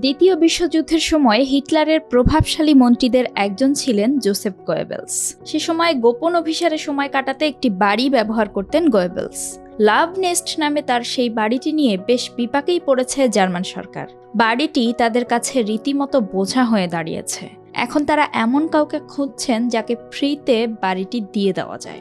দ্বিতীয় বিশ্বযুদ্ধের সময় হিটলারের প্রভাবশালী মন্ত্রীদের একজন ছিলেন জোসেফ গোয়েবেলস। সে সময় গোপন অভিসারে সময় কাটাতে একটি বাড়ি ব্যবহার করতেন গোয়েবেলস। লাভ নেস্ট নামে তার সেই বাড়িটি নিয়ে বেশ বিপাকেই পড়েছে জার্মান সরকার। বাড়িটি তাদের কাছে রীতিমতো বোঝা হয়ে দাঁড়িয়েছে। এখন তারা এমন কাউকে খুঁজছেন যাকে ফ্রিতে বাড়িটি দিয়ে দেওয়া যায়।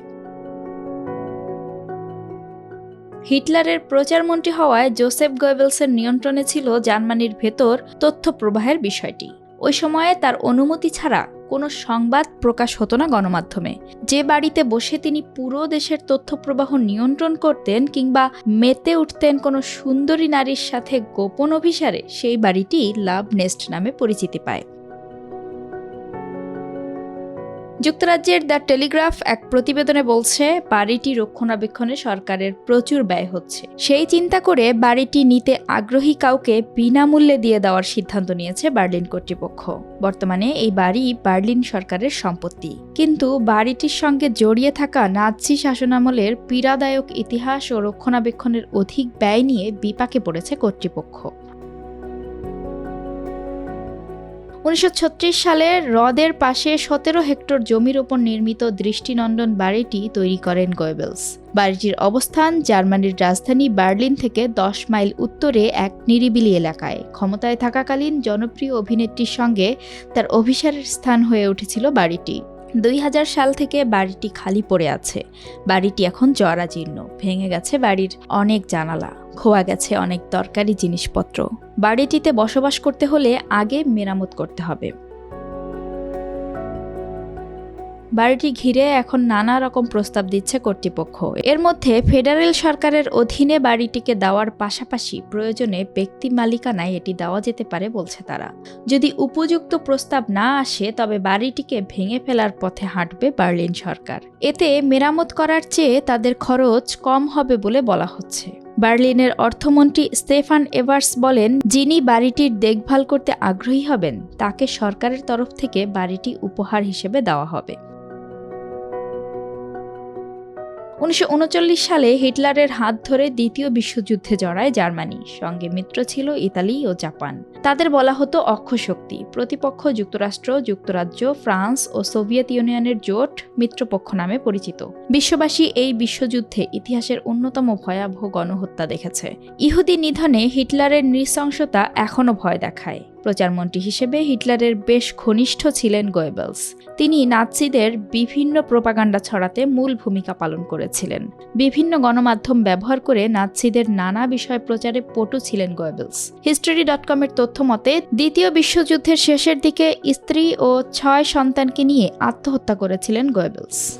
হিটলারের প্রচারমন্ত্রী হওয়ায় জোসেফ গোয়েবেলসের নিয়ন্ত্রণে ছিল জার্মানির ভেতর তথ্য প্রবাহের বিষয়টি। ওই সময়ে তার অনুমতি ছাড়া কোনো সংবাদ প্রকাশ হতো না গণমাধ্যমে। যে বাড়িতে বসে তিনি পুরো দেশের তথ্য প্রবাহ নিয়ন্ত্রণ করতেন কিংবা মেতে উঠতেন কোনো সুন্দরী নারীর সাথে গোপন অভিসারে, সেই বাড়িটি লাভ নেস্ট নামে পরিচিতি পায়। যুক্তরাজ্যের দ্য টেলিগ্রাফ এক প্রতিবেদনে বলছে, বাড়িটি রক্ষণাবেক্ষণে সরকারের প্রচুর ব্যয় হচ্ছে। সেই চিন্তা করে বাড়িটি নিতে আগ্রহী কাউকে বিনামূল্যে দিয়ে দেওয়ার সিদ্ধান্ত নিয়েছে বার্লিন কর্তৃপক্ষ। বর্তমানে এই বাড়ি বার্লিন সরকারের সম্পত্তি। কিন্তু বাড়িটির সঙ্গে জড়িয়ে থাকা নাৎসি শাসনামলের পীড়াদায়ক ইতিহাস ও রক্ষণাবেক্ষণের অধিক ব্যয় নিয়ে বিপাকে পড়েছে কর্তৃপক্ষ। 1936 সালে হ্রদের পাশে 17 হেক্টর জমির ওপর নির্মিত দৃষ্টিনন্দন বাড়িটি তৈরি করেন গোয়েবেলস। বাড়িটির অবস্থান জার্মানির রাজধানী বার্লিন থেকে 10 মাইল উত্তরে এক নিরিবিলি এলাকায়। ক্ষমতায় থাকাকালীন জনপ্রিয় অভিনেত্রীর সঙ্গে তার অভিসারের স্থান হয়ে উঠেছিল বাড়িটি। 2000 সাল থেকে বাড়িটি খালি পড়ে আছে। বাড়িটি এখন জরাজীর্ণ, ভেঙে গেছে বাড়ির অনেক জানালা, খোয়া গেছে অনেক দরকারি জিনিসপত্র। বাড়িটিতে বসবাস করতে হলে আগে মেরামত করতে হবে। বাড়িটি ঘিরে এখন নানা রকম প্রস্তাব দিচ্ছে কর্তৃপক্ষ। এর মধ্যে ফেডারেল সরকারের অধীনে বাড়িটিকে দেওয়ার পাশাপাশি প্রয়োজনে ব্যক্তি মালিকানায় এটি দেওয়া যেতে পারে বলছে তারা। যদি উপযুক্ত প্রস্তাব না আসে তবে বাড়িটিকে ভেঙে ফেলার পথে হাঁটবে বার্লিন সরকার। এতে মেরামত করার চেয়ে তাদের খরচ কম হবে বলে বলা হচ্ছে। বার্লিনের অর্থমন্ত্রী স্টেফান এভার্স বলেন, যিনি বাড়িটির দেখভাল করতে আগ্রহী হবেন তাকে সরকারের তরফ থেকে বাড়িটি উপহার হিসেবে দেওয়া হবে। 1939 সালে হিটলারের হাত ধরে দ্বিতীয় বিশ্বযুদ্ধে জড়ায় জার্মানি। সঙ্গে মিত্র ছিল ইতালি ও জাপান। তাদের বলা হতো অক্ষশক্তি। প্রতিপক্ষ যুক্তরাষ্ট্র, যুক্তরাজ্য, ফ্রান্স ও সোভিয়েত ইউনিয়নের জোট মিত্রপক্ষ নামে পরিচিত। বিশ্ববাসী এই বিশ্বযুদ্ধে ইতিহাসের অন্যতম ভয়াবহ গণহত্যা দেখেছে। ইহুদি নিধনে হিটলারের নৃশংসতা এখনও ভয় দেখায়। প্রচারমন্ত্রী হিসেবে হিটলারের বেশ ঘনিষ্ঠ ছিলেন গোয়েবেলস। তিনি নাৎসিদের বিভিন্ন প্রোপাগান্ডা ছড়াতে মূল ভূমিকা পালন করেছিলেন। বিভিন্ন গণমাধ্যম ব্যবহার করে নাৎসিদের নানা বিষয় প্রচারে পটু ছিলেন গোয়েবেলস। history.com-এর তথ্য মতে দ্বিতীয় বিশ্বযুদ্ধের শেষের দিকে স্ত্রী ও 6 সন্তানকে নিয়ে আত্মহত্যা করেছিলেন গোয়েবেলস।